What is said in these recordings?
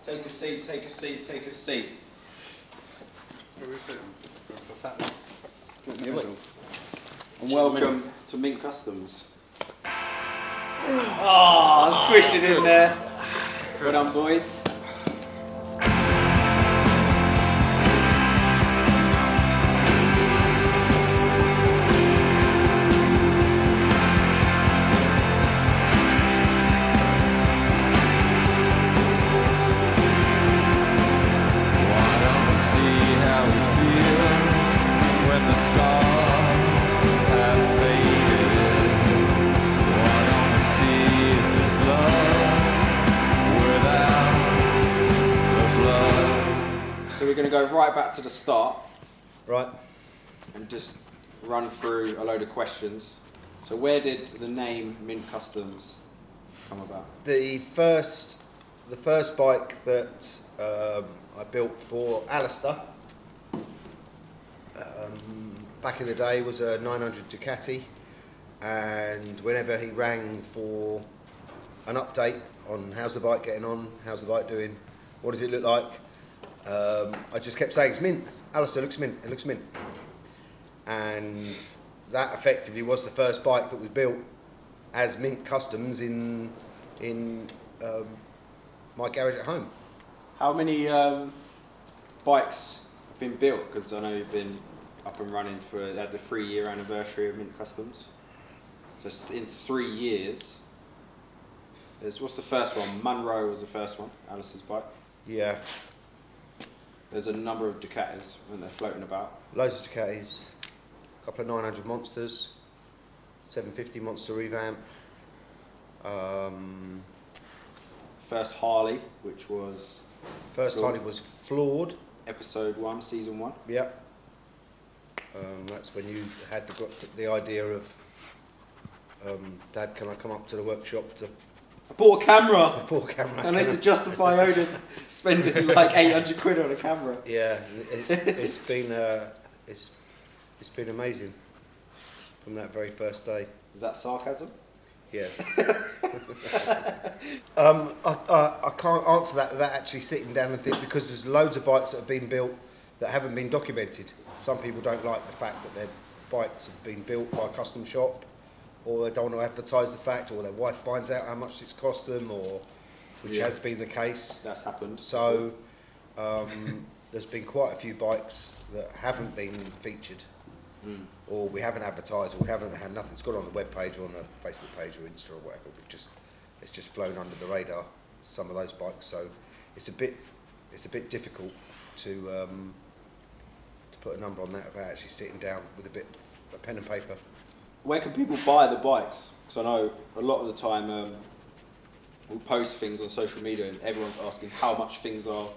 Take a seat, take a seat, take a seat. Where are we putting? For fat. And welcome to Mint Customs. Oh, squish it in there. Well done, boys. So we're going to go right back to the start. Right. And just run through a load of questions. So where did the name Mint Customs come about? The first bike that I built for Alistair back in the day was a 900 Ducati, and whenever he rang for an update on how's the bike getting on, how's the bike doing, what does it look like, I just kept saying, it's mint. Alistair, looks mint, it looks mint. And that effectively was the first bike that was built as Mint Customs in my garage at home. How many bikes have been built? Because I know you've been up and running for the 3-year anniversary of Mint Customs. So in 3 years, what's the first one? Munro was the first one, Alistair's bike. Yeah. There's a number of Ducatis when they're floating about. Loads of Ducatis, a couple of 900 Monsters, 750 Monster revamp. First Harley, which was... First Harley was flawed. Episode 1, Season 1. Yep. That's when you had the idea of, Dad, can I come up to the workshop to... I bought a camera! I bought a camera. I need to justify owning, spending like 800 quid on a camera. Yeah, it's been amazing from that very first day. Is that sarcasm? Yes. I can't answer that without actually sitting down and think, because there's loads of bikes that have been built that haven't been documented. Some people don't like the fact that their bikes have been built by a custom shop, or they don't want to advertise the fact, or their wife finds out how much it's cost them, or which has been the case. That's happened. So there's been quite a few bikes that haven't been featured, or we haven't advertised, or we haven't had nothing. It's got on the web page or on the Facebook page or Insta or whatever. It's just flown under the radar, some of those bikes. So it's a bit difficult to put a number on that without actually sitting down with a pen and paper. Where can people buy the bikes? Because I know a lot of the time we'll post things on social media and everyone's asking how much things are.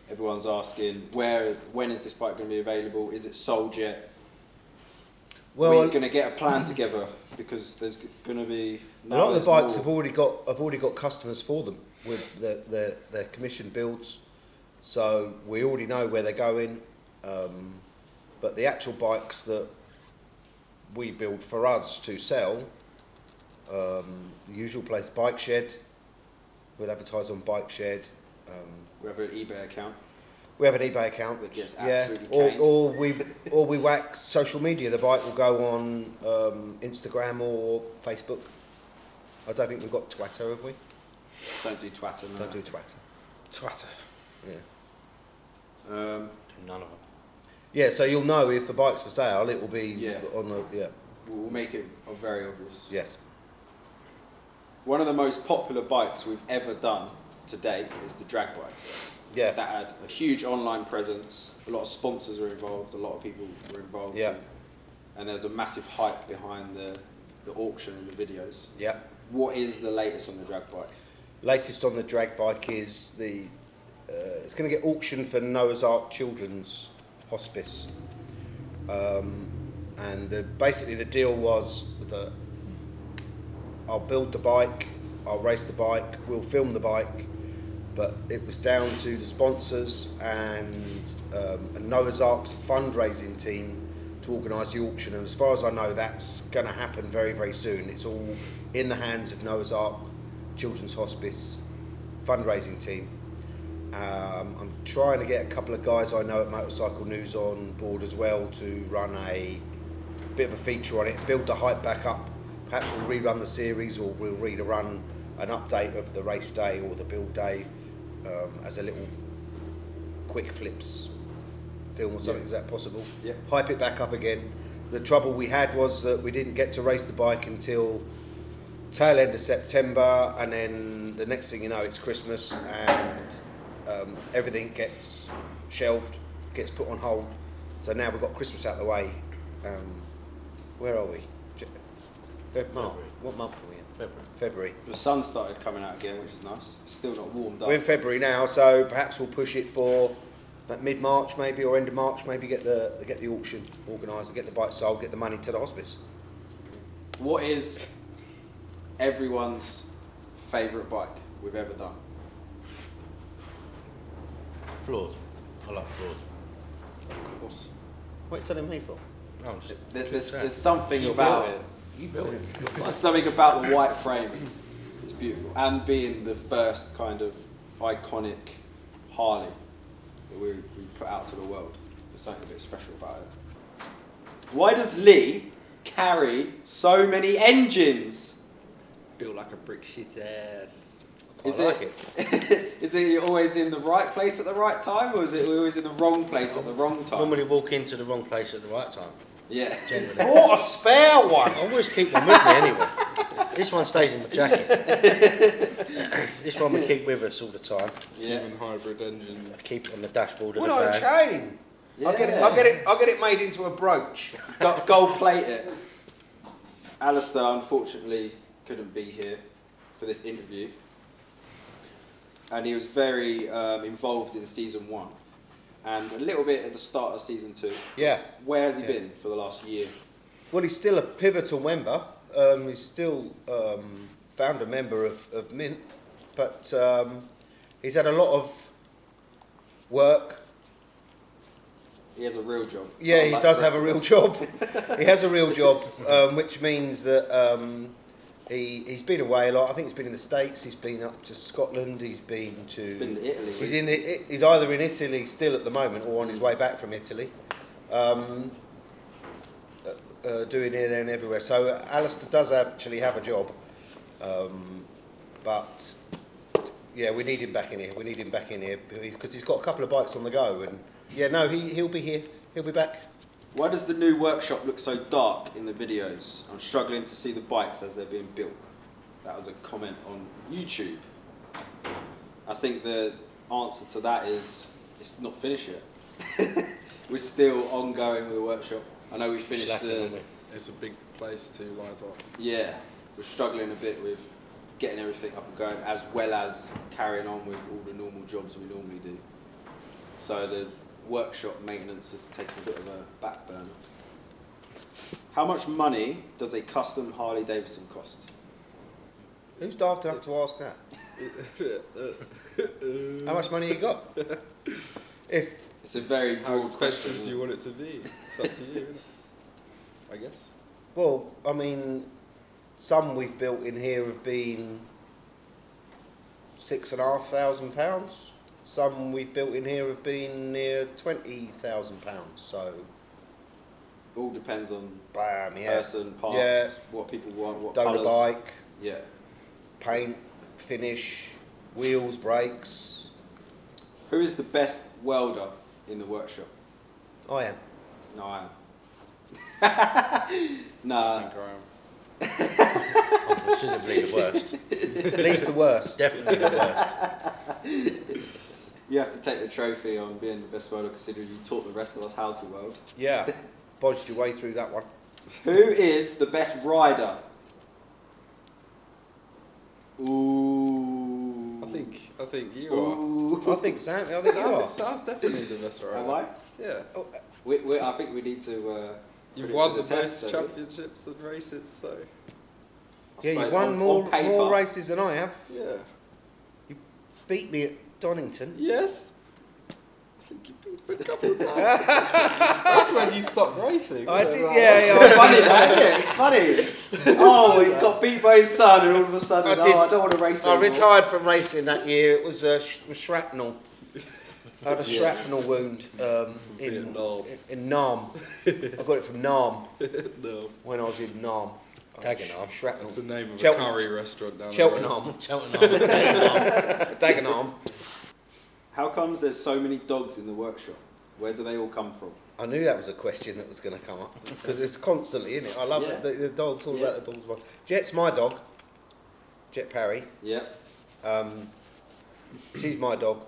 Everyone's asking when is this bike going to be available? Is it sold yet? Well, we're going to get a plan together, because there's going to be... A lot of the bikes have already got customers for them with their commission builds, so we already know where they're going. But the actual bikes that we build for us to sell, the usual place, Bike Shed. We'll advertise on Bike Shed. We have an eBay account. We have an eBay account, that gets absolutely caned. or we whack social media. The bike will go on Instagram or Facebook. I don't think we've got Twitter, have we? Don't do Twitter. No. Don't do Twitter. Twitter. Yeah. None of them. Yeah, so you'll know if the bike's for sale. It will be on the We'll make it very obvious. Yes. One of the most popular bikes we've ever done to date is the drag bike. Yeah. That had a huge online presence. A lot of sponsors were involved. A lot of people were involved. Yeah. And there's a massive hype behind the auction and the videos. Yeah. What is the latest on the drag bike? Latest on the drag bike is it's going to get auctioned for Noah's Ark Children's Hospice. And basically the deal was that I'll build the bike, I'll race the bike, we'll film the bike, but it was down to the sponsors and a Noah's Ark's fundraising team to organise the auction, and as far as I know that's going to happen very, very soon. It's all in the hands of Noah's Ark Children's Hospice fundraising team. I'm trying to get a couple of guys I know at Motorcycle News on board as well to run a bit of a feature on it, build the hype back up. Perhaps we'll rerun the series, or we'll rerun an update of the race day or the build day as a little quick flips film or something. Is that possible? Yeah. Hype it back up again. The trouble we had was that we didn't get to race the bike until tail end of September, and then the next thing you know, it's Christmas, and everything gets shelved, gets put on hold. So now we've got Christmas out of the way. Where are we? March. What month are we in? February. The sun started coming out again, which is nice. It's still not warmed up. We're in February now, so perhaps we'll push it for mid-March maybe, or end of March maybe, get the auction organised, get the bike sold, get the money to the hospice. What is everyone's favourite bike we've ever done? Floors. I like floors. Of course. What are you telling me for? No, I'm just There's something about it. You built it. There's something about the white framing. It's beautiful. And being the first kind of iconic Harley that we put out to the world. There's something a bit special about it. Why does Lee carry so many engines? Built like a brick shit ass. Is it always in the right place at the right time, or is it always in the wrong place at the wrong time? Normally walk into the wrong place at the right time. Yeah. Generally. What a spare one! I always keep one with me anyway. This one stays in my jacket. This one we keep with us all the time. Yeah. Human hybrid engine. I keep it on the dashboard of What the a van. chain! Yeah. I'll get it made into a brooch. Gold plate it. Alistair unfortunately couldn't be here for this interview, and he was very involved in season 1 and a little bit at the start of season 2. Yeah. Where has he been for the last year? Well, he's still a pivotal member. He's still founder member of Mint, but he's had a lot of work. He has a real job. Yeah, he Like does the have a rest real of us. job. He has a real job, which means that he's been away a lot. I think he's been in the States. He's been up to Scotland. He's been to Italy. He's either in Italy still at the moment, or on his way back from Italy. Doing here, there and everywhere. So Alistair does actually have a job, but yeah, we need him back in here. We need him back in here because he's got a couple of bikes on the go, and yeah, no, he'll be here. He'll be back. Why does the new workshop look so dark in the videos? I'm struggling to see the bikes as they're being built. That was a comment on YouTube. I think the answer to that is it's not finished yet. We're still ongoing with the workshop. I know we finished It's a big place to light up. Yeah, we're struggling a bit with getting everything up and going, as well as carrying on with all the normal jobs we normally do. So the workshop maintenance has taken a bit of a back burner. How much money does a custom Harley Davidson cost? Who's daft enough to ask that? How much money you got? It's a very How broad question. expensive do you want it to be? It's up to you, isn't it? I guess. Well, I mean, some we've built in here have been £6,500. Some we've built in here have been near £20,000. So, All depends on bam, yeah. person, parts, Yeah. what people want, what Donor colours. bike, Yeah. paint, finish, wheels, brakes. Who is the best welder in the workshop? I am. No, I am. I Nah. think I am. Considerably the worst. Least the worst. Definitely the worst. You have to take the trophy on being the best welder, considering you taught the rest of us how to weld. Yeah. Bodged your way through that one. Who is the best rider? Ooh. I think you are. Ooh. I think Sam. I think you are. Sam's definitely the best rider. Am I? Yeah. I think we need to. You've put it won to the test, most so- championships and races, so I Yeah, suppose you've won on more paper. races than I have. yeah. Beat me at Donington. Yes. I think you beat me a couple of times. That's when you stopped racing. I wasn't did, it? yeah. It's funny, that, isn't it? It's funny. Oh, he got beat by his son, and all of a sudden, I did. I don't want to race I anymore. retired from racing that year. It was shrapnel. I had a shrapnel wound in Nam. I got it from Nam No. when I was in Nam. Dagenham. Shrapnel. That's the name of Cheltenham. a curry restaurant down Cheltenham. Dagenham. Dagenham. How comes there's so many dogs in the workshop? Where do they all come from? I knew that was a question that was going to come up because it's constantly in it. I love the dogs. All about the dogs. Jet's my dog. Jet Parry. Yeah. She's my dog.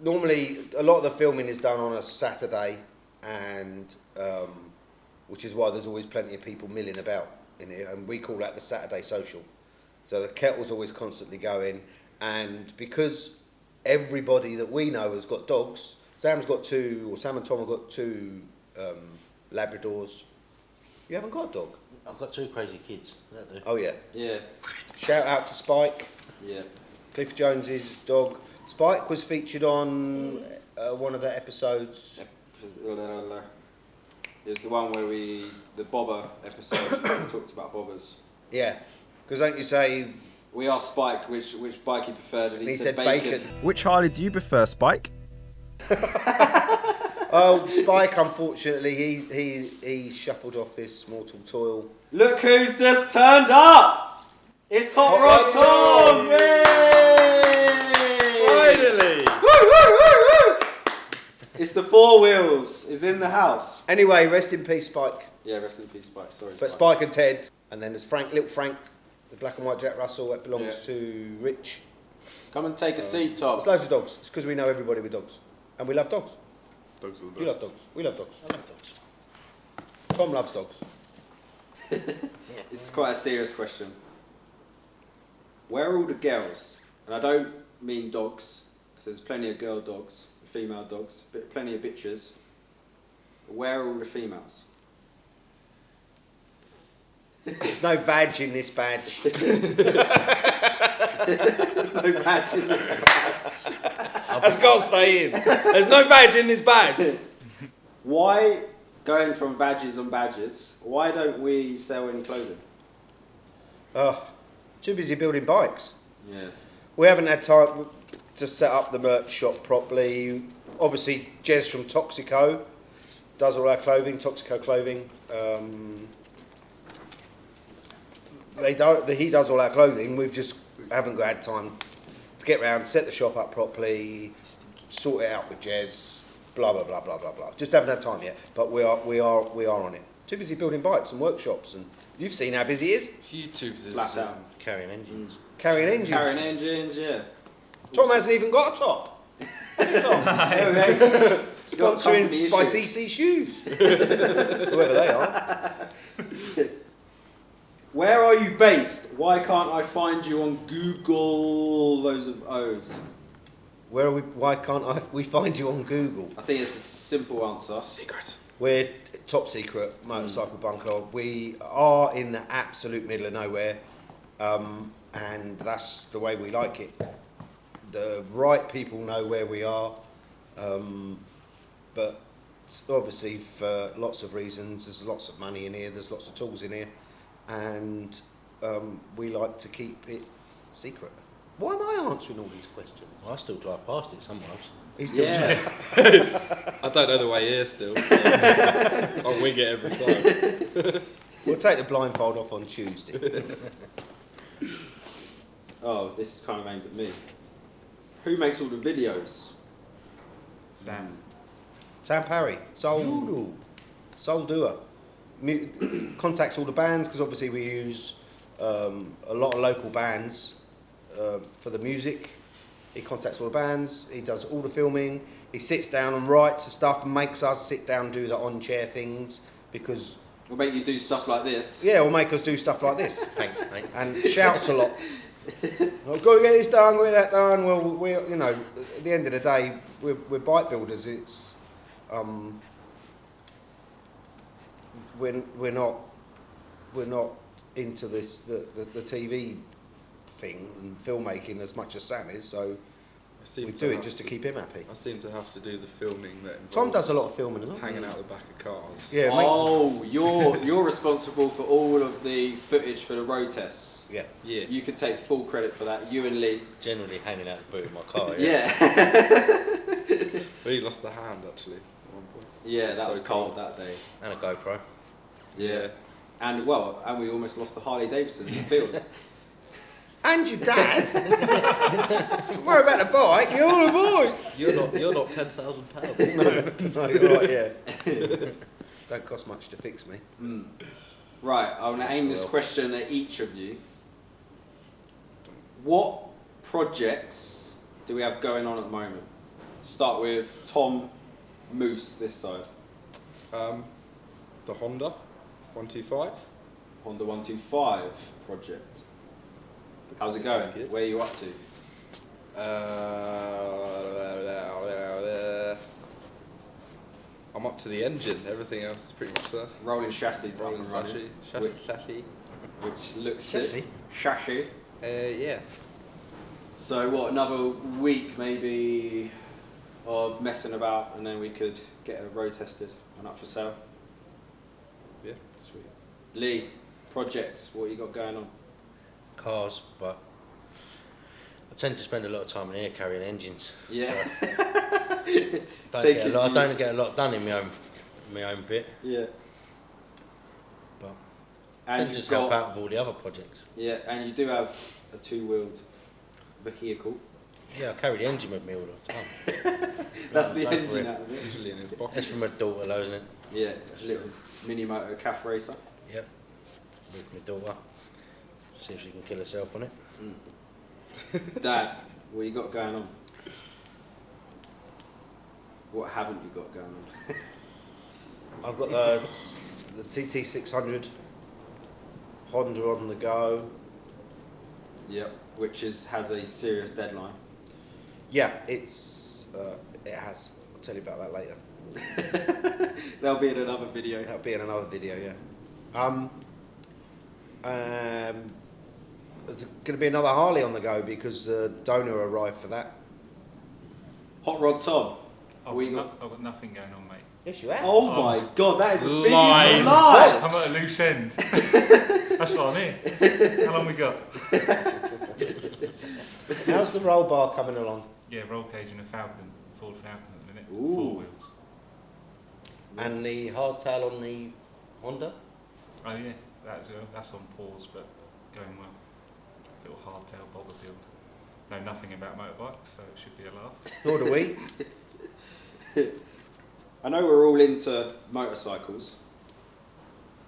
Normally, a lot of the filming is done on a Saturday, and which is why there's always plenty of people milling about in here, and we call that the Saturday social. So the kettle's always constantly going, and because everybody that we know has got dogs, Sam and Tom have got two Labradors. You haven't got a dog? I've got two crazy kids. That do. Oh yeah. Yeah. Shout out to Spike. Yeah. Cliff Jones's dog. Spike was featured on one of the episodes. It was the one where the bobber episode, we talked about bobbers. Yeah, because don't you say... We asked Spike which bike he preferred, and he said bacon. Which Harley do you prefer, Spike? Oh, Spike, unfortunately, he shuffled off this mortal toil. Look who's just turned up! It's Hot Rod Tom! Finally! Woo, woo, woo, woo! It's the Four Wheels. It's in the house. Anyway, rest in peace, Spike. Yeah, rest in peace, Spike. Sorry. But Spike and Ted, and then there's Little Frank, the black and white Jack Russell that belongs to Rich. Come and take a seat, Tom. There's loads of dogs. It's because we know everybody with dogs, and we love dogs. Dogs are the best. You love dogs. We love dogs. I love dogs. Tom loves dogs. This is quite a serious question. Where are all the girls? And I don't mean dogs, because there's plenty of girl dogs, female dogs, but plenty of bitches. Where are all the females? There's no badge in this badge. There's no badge in this badge. That's got to stay in. There's no badge in this badge. Why, going from badges on badges, why don't we sell any clothing? Oh, too busy building bikes. Yeah. We haven't had time to set up the merch shop properly. Obviously, Jez from Toxico does all our clothing, Toxico clothing. He does all our clothing. We've just haven't had time to get round, set the shop up properly, sort it out with Jez, blah blah blah blah blah blah. Just haven't had time yet, but we are on it. Too busy building bikes and workshops, and you've seen how busy it is. YouTube's is Flat out. Carrying engines. Carrying engines. Carrying engines, yeah. Tom hasn't even got a top. Sponsoring by DC Shoes. Whoever they are. Where are you based? Why can't I find you on Google? Loads of O's. Why can't we find you on Google? I think it's a simple answer. secret. We're top secret motorcycle bunker. We are in the absolute middle of nowhere, and that's the way we like it. The right people know where we are, but obviously for lots of reasons, there's lots of money in here, there's lots of tools in here, and we like to keep it secret. Why am I answering all these questions? Well, I still drive past it sometimes. He's still I don't know the way here still. So I'll wing it every time. We'll take the blindfold off on Tuesday. Oh, this is kind of aimed at me. Who makes all the videos? Sam. Sam Parry, soul doer. Contacts all the bands because obviously we use a lot of local bands for the music. He contacts all the bands. He does all the filming. He sits down and writes the stuff and makes us sit down and do the on-chair things because... We'll make you do stuff like this. Yeah, will make us do stuff like this. Thanks, mate. And shouts a lot. I've got to get this done, get that done. Well, we're, you know, at the end of the day, we're bike builders. It's we're not into this the TV thing and filmmaking as much as Sam is. So We do it just to keep him happy. I seem to have to do the filming that involves Tom does a lot of filming, doesn't he? hanging out the back of cars. Yeah, Oh, you're responsible for all of the footage for the road tests. yeah. Yeah. You could take full credit for that. You and Lee. Generally hanging out the boot of my car. Yeah. Really lost the hand actually at one point. Yeah, that So was cold that day. And a GoPro. Yeah. And we almost lost the Harley Davidson in the field. And your dad. Don't worry about the bike. You're a boy. You're not £10,000. No, you're right. Yeah. Don't cost much to fix me. Right, I'm going to aim this question at each of you. What projects do we have going on at the moment? Start with Tom Moose this side. The Honda 125. Honda 125 project. How's it going? Where are you up to? I'm up to the engine. Everything else is pretty much there. Rolling chassis, Rolling up and running, chassis. which looks Chassis? sick. Chassis. Yeah. So what, another week maybe of messing about and then we could get a road tested and up for sale? Yeah. Sweet. Lee, projects, what you got going on? Cars, but I tend to spend a lot of time in here carrying engines. Yeah. I don't get a lot done in my own bit, Yeah. but And tend to you've just help got, out with all the other projects. yeah, and you do have a two-wheeled vehicle. Yeah, I carry the engine with me all the time. That's the Go for engine it. out of it. Usually in his pocket. That's from my daughter, though, isn't it? Yeah, a little mini motor calf racer. Yep. With my daughter. See if she can kill herself on it. Dad, what you got going on? What haven't you got going on? I've got the TT600 Honda on the go. Yep. Which has a serious deadline. Yeah, it has. I'll tell you about that later. That'll be in another video. That'll be in another video, yeah. There's going to be another Harley on the go because the donor arrived for that. Hot Rod Tom. I've got nothing going on, mate. Yes, you have. Oh my God, that is the biggest Lies. lie. I'm at a loose end. That's what I'm here. How long we got? How's the roll bar coming along? Yeah, roll cage and a Falcon, Ford Falcon at the minute. Ooh. 4 wheels. And the hardtail on the Honda? Oh yeah, that's on pause, but going well. Little hardtail Botherfield. Know nothing about motorbikes, so it should be a laugh. Nor do we. I know we're all into motorcycles,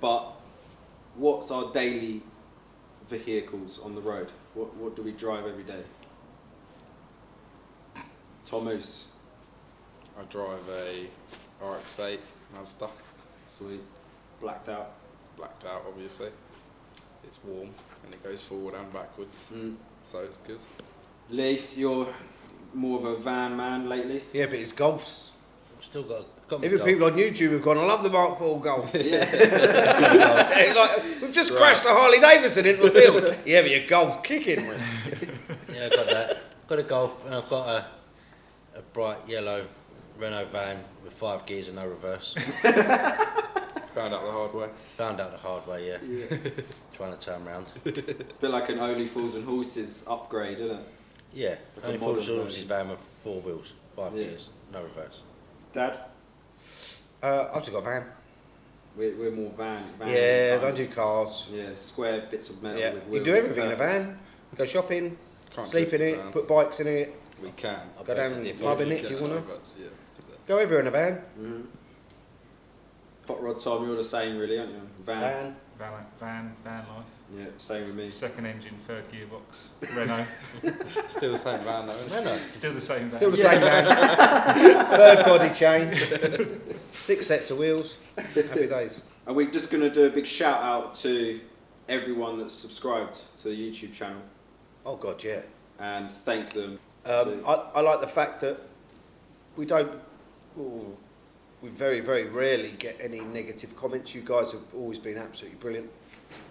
but what's our daily vehicles on the road? What do we drive every day? Tom Moose. I drive a RX-8 Mazda, Sweet. Blacked out. blacked out obviously. It's warm and it goes forward and backwards, so it's good. Lee, you're more of a van man lately. Yeah, but it's Golfs. I've still got my Even Golf. people on YouTube have gone, I love the Mark IV Golf. Yeah. Like, we've just crashed a Harley Davidson into the field. Yeah, but your Golf kicking, man. Yeah, I've got that. Got a Golf, and I've got a bright yellow Renault van with 5 gears and no reverse. Found out the hard way. Found out the hard way, yeah. Yeah. Trying to turn around. Bit like an Only Fools and Horses upgrade, isn't it? Yeah, Like a only modern full version. van with 4 wheels, 5 Yeah. gears, no reverse. Dad, I've just got a van. we're more van. Yeah, kind don't of- do cars. Yeah, square bits of metal Yeah, with you wheels. can do everything in a van. Go shopping, Can't sleep in drift it, the van. put bikes in it, We can. I'll go go to down different- pub in We it if you can, want to. but yeah. Go everywhere in a van. Mhm. Hot Rod Tom, you're the same really, aren't you? Van. Van. Van life. Yeah, same with me. Second engine, third gearbox. Renault. Still the same van though, isn't it? Renault. Still the same van. Still the same van. Third body change. 6 sets of wheels. Happy days. And we're just going to do a big shout out to everyone that's subscribed to the YouTube channel Oh God, yeah. and thank them. I like the fact that we don't. Ooh, we very, very rarely get any negative comments. You guys have always been absolutely brilliant,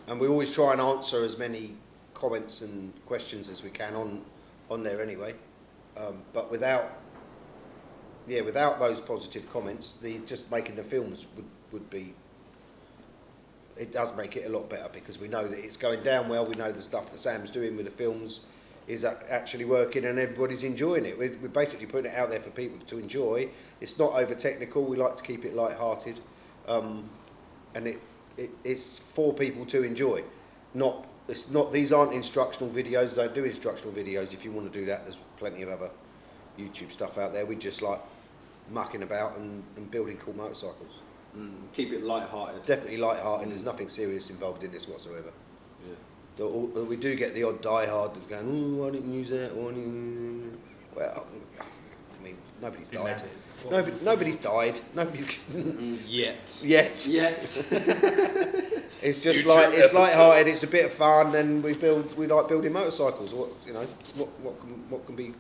and we always try and answer as many comments and questions as we can on there anyway. But without those positive comments, just making the films would be. It does make it a lot better because we know that it's going down well. We know the stuff that Sam's doing with the films is actually working and everybody's enjoying it. We're basically putting it out there for people to enjoy. It's not over technical. We like to keep it light-hearted, and it's for people to enjoy. It's not. These aren't instructional videos. Don't do instructional videos. If you want to do that, there's plenty of other YouTube stuff out there. We just like mucking about and building cool motorcycles. Keep it light-hearted. Definitely light-hearted. There's nothing serious involved in this whatsoever. Yeah. So, we do get the odd die-hard that's going, "Oh, why didn't you use that?" Well, I mean, nobody's died. Nobody's died. Nobody's Yet. yet. It's just Future like it's light-hearted. episodes. It's a bit of fun, and we like building motorcycles. What can be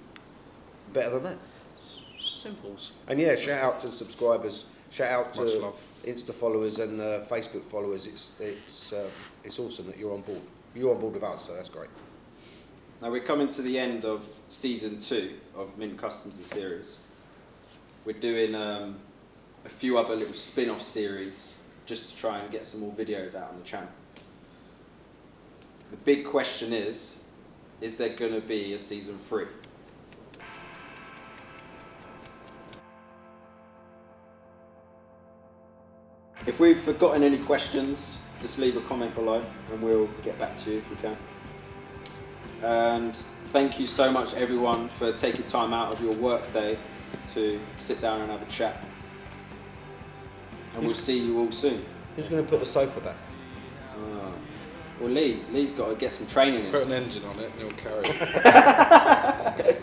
better than that? Simples. And yeah, shout out to the subscribers. Shout out Much to love. Insta followers and Facebook followers. It's awesome that you're on board. You're on board with us, so that's great. Now we're coming to the end of season 2 of Mint Customs the series. We're doing a few other little spin-off series just to try and get some more videos out on the channel. The big question is there going to be a season 3? If we've forgotten any questions, just leave a comment below and we'll get back to you if we can. And thank you so much everyone for taking time out of your work day to sit down and have a chat. And we'll see you all soon. Who's going to put the sofa back? Well, Lee's got to get some training in. Put an engine on it and it'll carry it.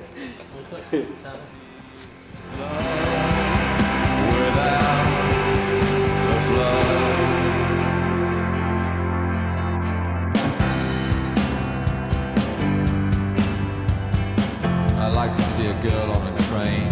I like to see a girl on a train